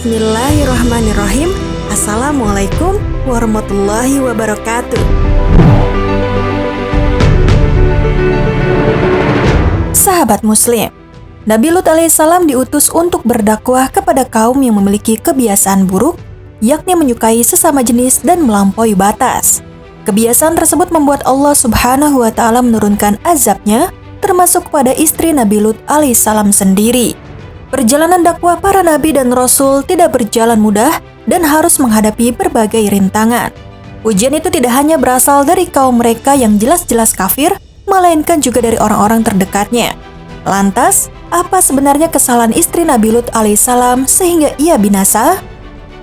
Bismillahirrahmanirrahim. Assalamualaikum warahmatullahi wabarakatuh. Sahabat Muslim, Nabi Lut alaihissalam diutus untuk berdakwah kepada kaum yang memiliki kebiasaan buruk, yakni menyukai sesama jenis dan melampaui batas. Kebiasaan tersebut membuat Allah Subhanahu wa Ta'ala menurunkan azabnya, termasuk pada istri Nabi Lut alaihissalam sendiri. Perjalanan dakwah para nabi dan rasul tidak berjalan mudah dan harus menghadapi berbagai rintangan. Ujian itu tidak hanya berasal dari kaum mereka yang jelas-jelas kafir, melainkan juga dari orang-orang terdekatnya. Lantas, apa sebenarnya kesalahan istri Nabi Lut alaihissalam sehingga ia binasa?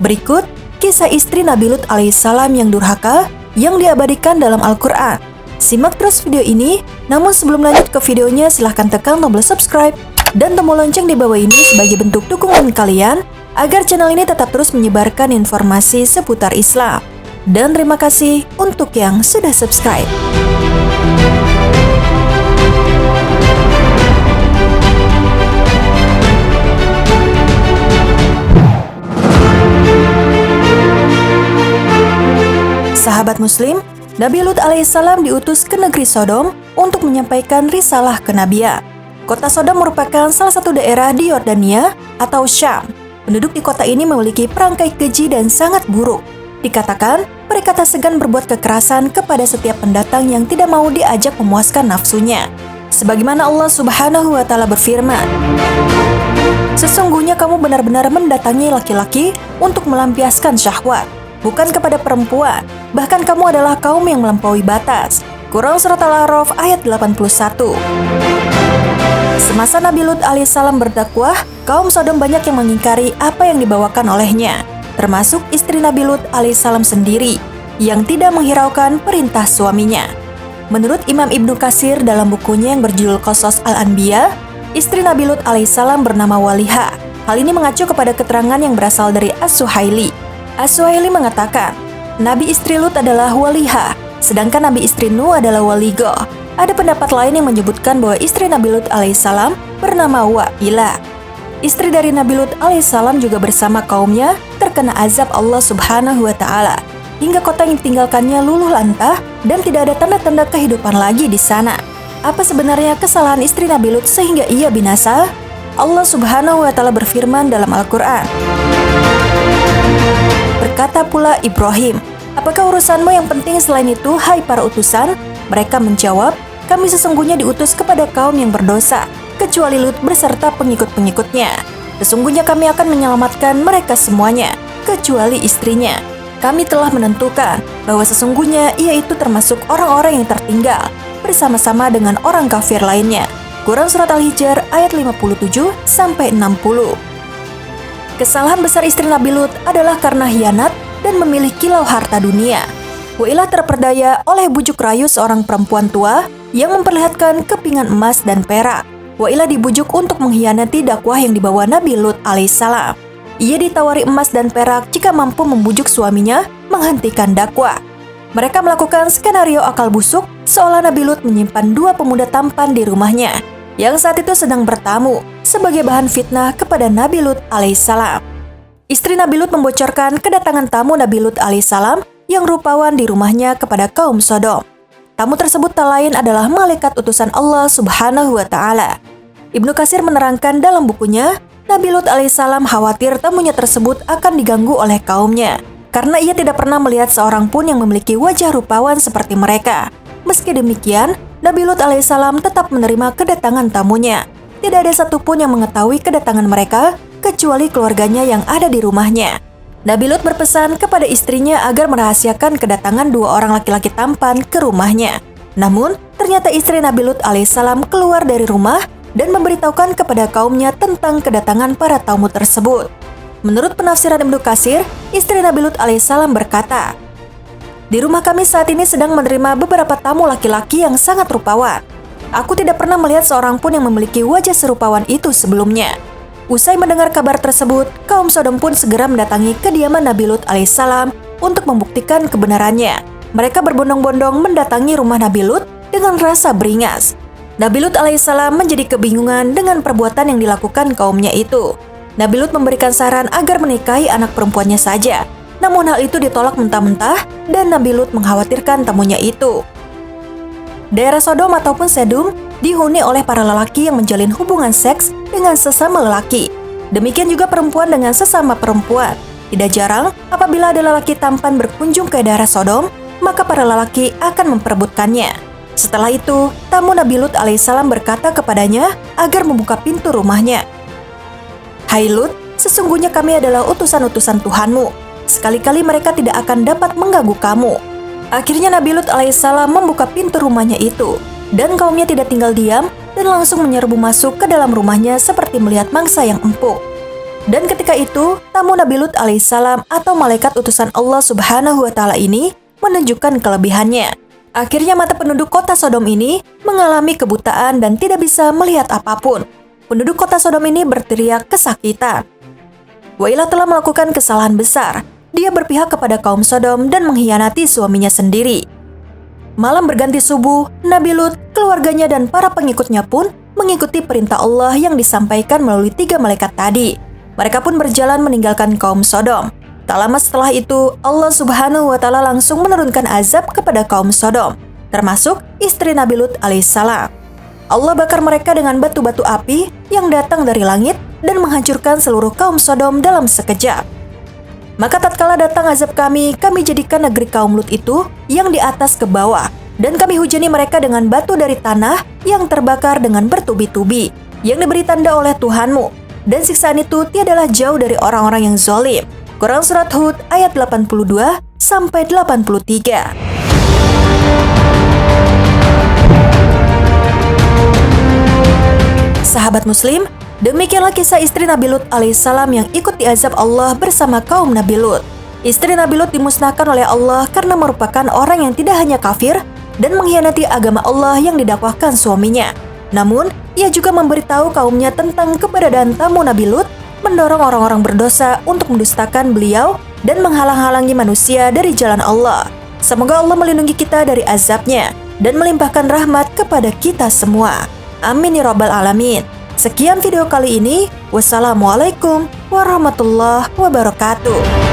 Berikut kisah istri Nabi Lut alaihissalam yang durhaka yang diabadikan dalam Al-Quran. Simak terus video ini, namun sebelum lanjut ke videonya silahkan tekan tombol subscribe dan tombol lonceng di bawah ini sebagai bentuk dukungan kalian agar channel ini tetap terus menyebarkan informasi seputar Islam. Dan terima kasih untuk yang sudah subscribe. Sahabat Muslim, Nabi Lut alaihissalam diutus ke negeri Sodom untuk menyampaikan risalah kenabian. Kota Sodom merupakan salah satu daerah di Yordania atau Syam. Penduduk di kota ini memiliki perangkai keji dan sangat buruk. Dikatakan, mereka tak segan berbuat kekerasan kepada setiap pendatang yang tidak mau diajak memuaskan nafsunya. Sebagaimana Allah Subhanahu wa Ta'ala berfirman, "Sesungguhnya kamu benar-benar mendatangi laki-laki untuk melampiaskan syahwat, bukan kepada perempuan, bahkan kamu adalah kaum yang melampaui batas." Quran Surat Al-A'raf ayat 81. Semasa Nabi Lut alaihissalam berdakwah, kaum Sodom banyak yang mengingkari apa yang dibawakan olehnya, termasuk istri Nabi Lut alaihissalam sendiri, yang tidak menghiraukan perintah suaminya. Menurut Imam Ibnu Katsir dalam bukunya yang berjudul Qasas Al-Anbiya, istri Nabi Lut alaihissalam bernama Waliha. Hal ini mengacu kepada keterangan yang berasal dari As-Suhaili. As-Suhaili mengatakan, Nabi istri Lut adalah Waliha, sedangkan Nabi istri Nuh adalah Waligo. Ada pendapat lain yang menyebutkan bahwa istri Nabi Lut alaihissalam bernama Wa'ila. Istri dari Nabi Lut alaihissalam juga bersama kaumnya terkena azab Allah Subhanahu wa Ta'ala, hingga kota yang ditinggalkannya luluh lantah dan tidak ada tanda-tanda kehidupan lagi di sana. Apa sebenarnya kesalahan istri Nabi Lut sehingga ia binasa? Allah Subhanahu wa Ta'ala berfirman dalam Al-Quran. Berkata pula Ibrahim, "Apakah urusanmu yang penting selain itu, hai para utusan?" Mereka menjawab, "Kami sesungguhnya diutus kepada kaum yang berdosa, kecuali Lut beserta pengikut-pengikutnya. Sesungguhnya kami akan menyelamatkan mereka semuanya, kecuali istrinya. Kami telah menentukan bahwa sesungguhnya ia itu termasuk orang-orang yang tertinggal, bersama-sama dengan orang kafir lainnya." Quran Surat Al-Hijr ayat 57-60. Kesalahan besar istri Nabi Lut adalah karena hianat dan memilih kilau harta dunia. Wailah terperdaya oleh bujuk rayu seorang perempuan tua yang memperlihatkan kepingan emas dan perak. Wailah dibujuk untuk mengkhianati dakwah yang dibawa Nabi Lut alaihissalam. Ia ditawari emas dan perak jika mampu membujuk suaminya menghentikan dakwah. Mereka melakukan skenario akal busuk seolah Nabi Lut menyimpan dua pemuda tampan di rumahnya yang saat itu sedang bertamu sebagai bahan fitnah kepada Nabi Lut alaihissalam. Istri Nabi Lut membocorkan kedatangan tamu Nabi Lut alaihissalam yang rupawan di rumahnya kepada kaum Sodom. Tamu tersebut tak lain adalah malaikat utusan Allah Subhanahu wa Ta'ala. Ibnu Katsir menerangkan dalam bukunya, Nabi Lut alaihissalam khawatir tamunya tersebut akan diganggu oleh kaumnya, karena ia tidak pernah melihat seorang pun yang memiliki wajah rupawan seperti mereka. Meski demikian, Nabi Lut alaihissalam tetap menerima kedatangan tamunya. Tidak ada satupun yang mengetahui kedatangan mereka, kecuali keluarganya yang ada di rumahnya. Nabi Lut berpesan kepada istrinya agar merahasiakan kedatangan dua orang laki-laki tampan ke rumahnya. Namun, ternyata istri Nabi Lut alaihissalam keluar dari rumah dan memberitahukan kepada kaumnya tentang kedatangan para tamu tersebut. Menurut penafsiran Ibnu Katsir, istri Nabi Lut alaihissalam berkata, "Di rumah kami saat ini sedang menerima beberapa tamu laki-laki yang sangat rupawan. Aku tidak pernah melihat seorang pun yang memiliki wajah serupawan itu sebelumnya." Usai mendengar kabar tersebut, kaum Sodom pun segera mendatangi kediaman Nabi Lut alaihissalam untuk membuktikan kebenarannya. Mereka berbondong-bondong mendatangi rumah Nabi Lut dengan rasa beringas. Nabi Lut alaihissalam menjadi kebingungan dengan perbuatan yang dilakukan kaumnya itu. Nabi Lut memberikan saran agar menikahi anak perempuannya saja. Namun hal itu ditolak mentah-mentah dan Nabi Lut mengkhawatirkan tamunya itu. Daerah Sodom ataupun Sedum dihuni oleh para lelaki yang menjalin hubungan seks dengan sesama lelaki. Demikian juga perempuan dengan sesama perempuan. Tidak jarang apabila ada lelaki tampan berkunjung ke daerah Sodom, maka para lelaki akan memperebutkannya. Setelah itu, tamu Nabi Lut alaihissalam berkata kepadanya agar membuka pintu rumahnya. Hai Lut, sesungguhnya kami adalah utusan-utusan Tuhanmu. Sekali-kali mereka tidak akan dapat mengganggu kamu. Akhirnya Nabi Lut alaihissalam membuka pintu rumahnya itu, dan kaumnya tidak tinggal diam dan langsung menyerbu masuk ke dalam rumahnya seperti melihat mangsa yang empuk. Dan ketika itu, tamu Nabi Lut alaihissalam atau malaikat utusan Allah subhanahu wa ta'ala ini menunjukkan kelebihannya. Akhirnya mata penduduk kota Sodom ini mengalami kebutaan dan tidak bisa melihat apapun. Penduduk kota Sodom ini berteriak kesakitan. Wailah telah melakukan kesalahan besar. Dia berpihak kepada kaum Sodom dan mengkhianati suaminya sendiri. Malam berganti subuh, Nabi Lut, keluarganya dan para pengikutnya pun mengikuti perintah Allah yang disampaikan melalui 3 malaikat tadi. Mereka pun berjalan meninggalkan kaum Sodom. Tak lama setelah itu, Allah subhanahu wa ta'ala langsung menurunkan azab kepada kaum Sodom, termasuk istri Nabi Lut alaihissalam. Allah bakar mereka dengan batu-batu api yang datang dari langit dan menghancurkan seluruh kaum Sodom dalam sekejap. Maka tatkala datang azab kami jadikan negeri kaum Lut itu yang di atas ke bawah, dan kami hujani mereka dengan batu dari tanah yang terbakar dengan bertubi-tubi, yang diberi tanda oleh Tuhanmu, dan siksaan itu tiadalah jauh dari orang-orang yang zalim. Quran Surat Hud ayat 82-83. Sahabat Muslim, demikianlah kisah istri Nabi Lut alaihissalam yang ikut diazab Allah bersama kaum Nabi Lut. Istri Nabi Lut dimusnahkan oleh Allah karena merupakan orang yang tidak hanya kafir dan mengkhianati agama Allah yang didakwahkan suaminya. Namun, ia juga memberitahu kaumnya tentang keberadaan tamu Nabi Lut, mendorong orang-orang berdosa untuk mendustakan beliau dan menghalang-halangi manusia dari jalan Allah. Semoga Allah melindungi kita dari azabnya dan melimpahkan rahmat kepada kita semua. Amin ya rabbal alamin. Sekian video kali ini. Wassalamualaikum warahmatullahi wabarakatuh.